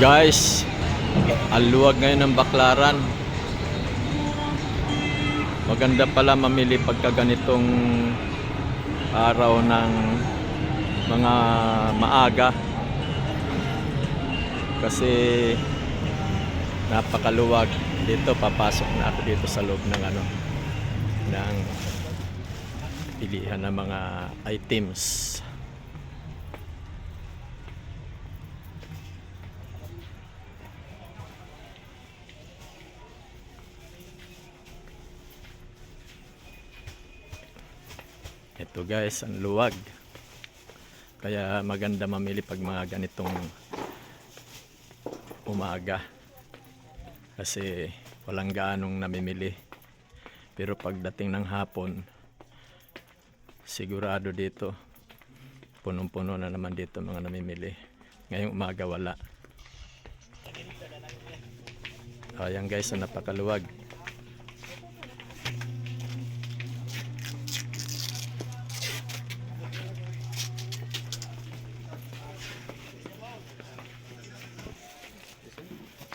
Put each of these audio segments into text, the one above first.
Guys, ang luwag ngayon ng Baclaran. Maganda pala mamili pagka ganitong araw ng mga maaga. Kasi napakaluwag. Dito papasok na ako dito sa loob ng ng pilihan ng mga items. Ito guys, ang luwag. Kaya maganda mamili pag mga ganitong umaga. Kasi walang gaanong namimili. Pero pagdating ng hapon, sigurado dito, punong-puno na naman dito mga namimili. Ngayong umaga wala. Ayan guys, ang napakaluwag.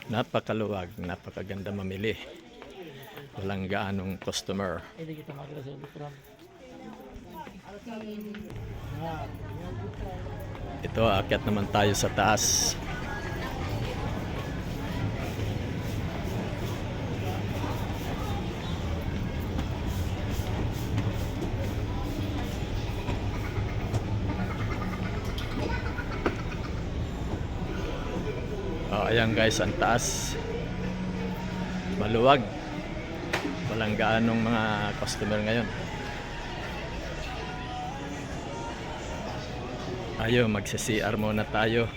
Napakaluwag, napakaganda mamili. Walang gaanong customer. Ito, aakyat naman tayo sa taas. Ayan guys, ang taas. Maluwag. Walang gaanong mga customer ngayon. Ayo, magsi-CR muna tayo.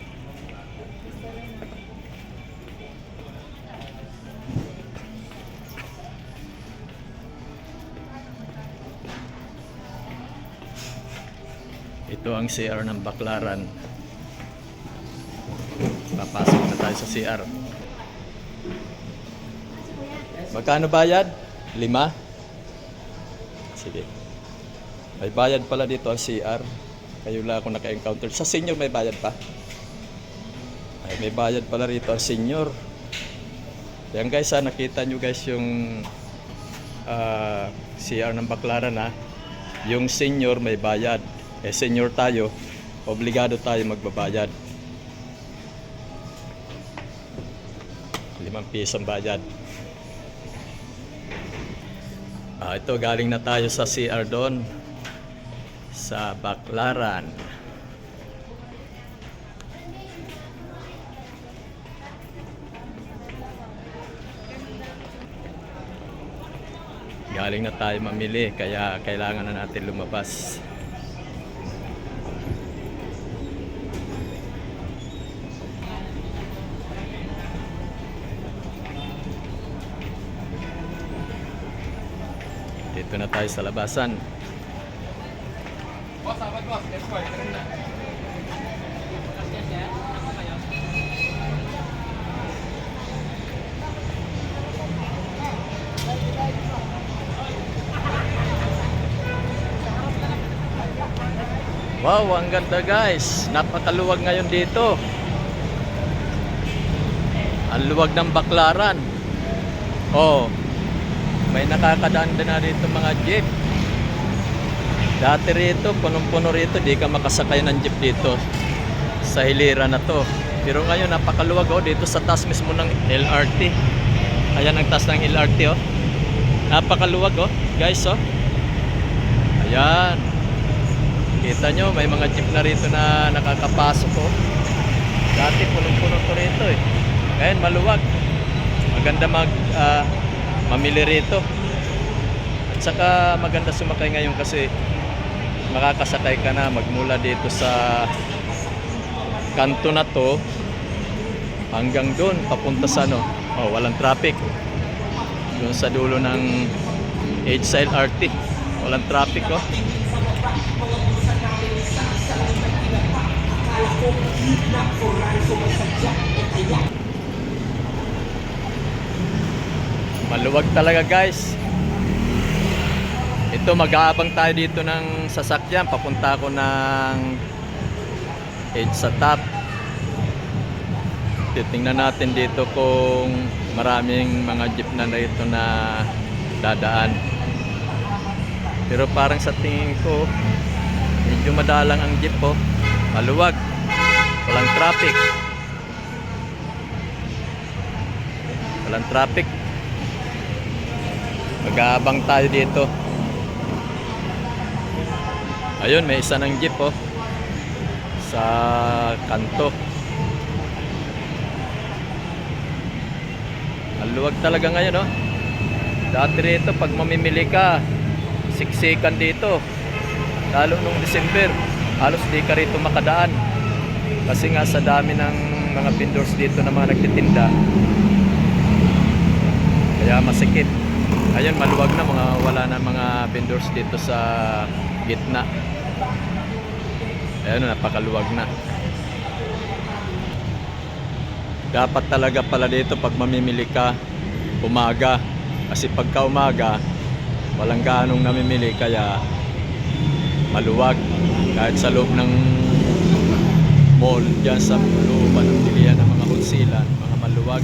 Ito ang CR ng Baclaran. Papasok na tayo sa CR. Magkano bayad? 5? Sige. May bayad pala dito ang CR. Kayo lang ako naka-encounter. Sa senior may bayad pa? Ay, may bayad pala rito ang senior. Yan guys, nakita nyo guys yung CR ng Baclaran ha. Yung senior may bayad. Senior tayo, obligado tayo magbabayad. 5 pisong bayad. Ito, galing na tayo sa CR doon sa Baclaran. Galing na tayo mamili, kaya kailangan na natin lumabas. Dito na tayo sa labasan. Wow, ang ganda guys. Napakaluwag ngayon dito. Ang luwag ng Baclaran. Oh. May nakakadaan din na rito mga jeep. Dati rito, punong-puno rito, di ka makasakay ng jeep dito sa hilera na to. Pero ngayon, napakaluwag dito sa taas mismo ng LRT. Ayan ang taas ng LRT Napakaluwag guys Ayan. Kita nyo, may mga jeep na rito na nakakapasok Dati punong-puno to rito Ngayon, maluwag. Maganda mamili rito. At saka maganda sumakay ngayon kasi makakasakay ka na magmula dito sa kanto na to hanggang doon papunta sa walang traffic. Doon sa dulo ng EDSA LRT walang traffic Maluwag talaga guys. Ito, mag-aabang tayo dito ng sasakyan. Papunta ako ng EDSA top. Titingnan natin dito kung maraming mga jeep na rito na dadaan. Pero parang sa tingin ko, medyo madalang ang jeep po. Maluwag. Walang traffic. Walang traffic. Mag-aabang tayo dito. Ayun, may isa ng jeep oh. Sa kanto. Maluwag talaga ngayon oh. Dati rito pag mamimili ka, siksikan dito. Lalo nung December, halos di ka rito makadaan. Kasi nga sa dami ng mga vendors dito na mga nagtitinda. Kaya masikip. Ayun, maluwag na, wala na mga vendors dito sa gitna. Ayun, napakaluwag na. Dapat talaga pala dito pag mamimili ka, umaga. Kasi pagka umaga, walang ganong namimili, kaya maluwag. Kahit sa loob ng mall, dyan sa looban ng bilihan ng mga wholesaler, mga maluwag.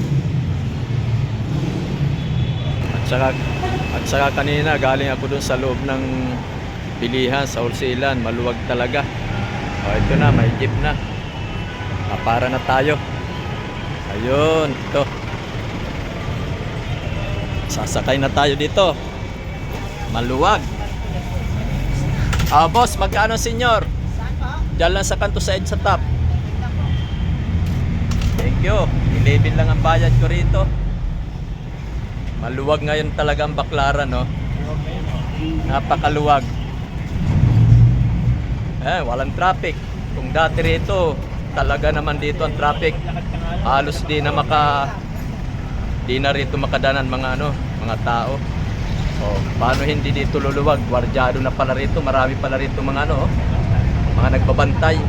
At saka kanina galing ako dun sa loob ng bilihan sa wholesaler, maluwag talaga. O ito na, may jeep na. Para na tayo. Ayun, ito. Sasakay na tayo dito. Maluwag. Boss, magkano senyor? Diyan lang sa kanto sa edge sa top. Thank you. 11 lang ang bayad ko rito. Maluwag ngayon talaga ang Baclaran, no? Napakaluwag. Walang traffic. Kung dati rito, talaga naman dito ang traffic. Halos di na rito makadanan mga tao. So, paano hindi dito luluwag? Gwardyado na pala rito, marami pala rito mga mga nagbabantay.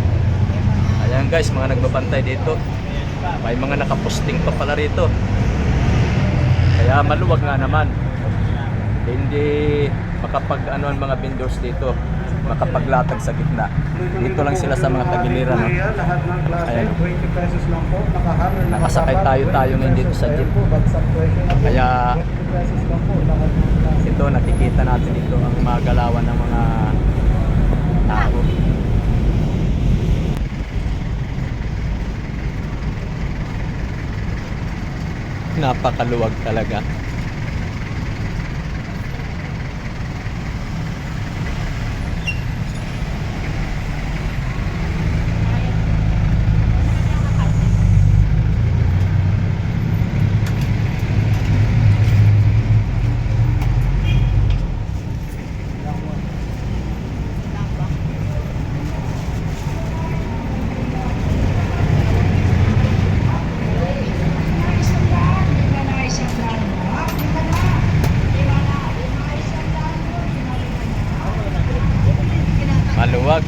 Ayan guys, mga nagbabantay dito. May mga nakaposting pa pala rito. Kaya maluwag nga naman. Hindi ang mga vendors dito makapaglatag sa gitna. Dito lang sila sa mga tagiliran, no? Ayan. Nakasakay tayo ngayon dito sa jeep. Kaya ito, nakikita natin dito ang mga galawan ng mga tao. Napakaluwag talaga.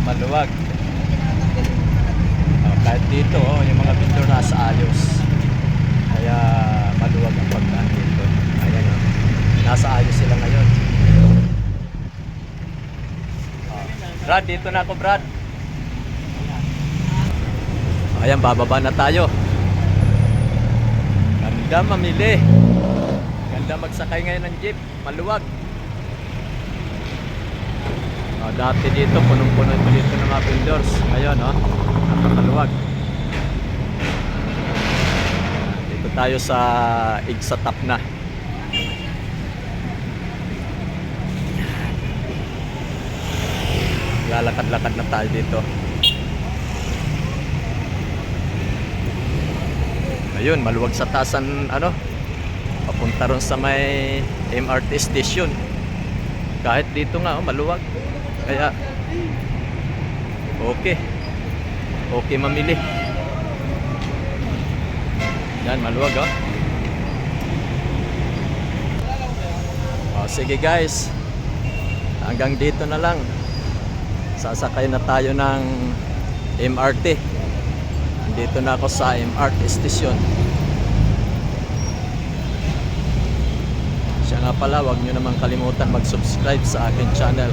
Maluwag. Kahit dito, yung mga vendor nasa ayos. Kaya maluwag ang pagkaan dito. Ayan, nasa ayos sila ngayon. Brad, dito na ako, Brad. Ayan, bababa na tayo. Ganda mamili. Ganda magsakay ngayon ng jeep. Maluwag. Dati dito, punong-puno dito ng mga vendors. Ngayon, napakaluwag. Dito tayo sa Igsa Top na. Lalakad-lakad na tayo dito. Ayun, maluwag sa tasan, papunta ron sa may MRT station. Kahit dito nga, maluwag. Kaya okay mamili. Yan, maluwag sige guys, hanggang dito na lang. Sasakay na tayo ng MRT. Dito na ako sa MRT station. Siya nga pala, huwag nyo naman kalimutan mag-subscribe sa aking channel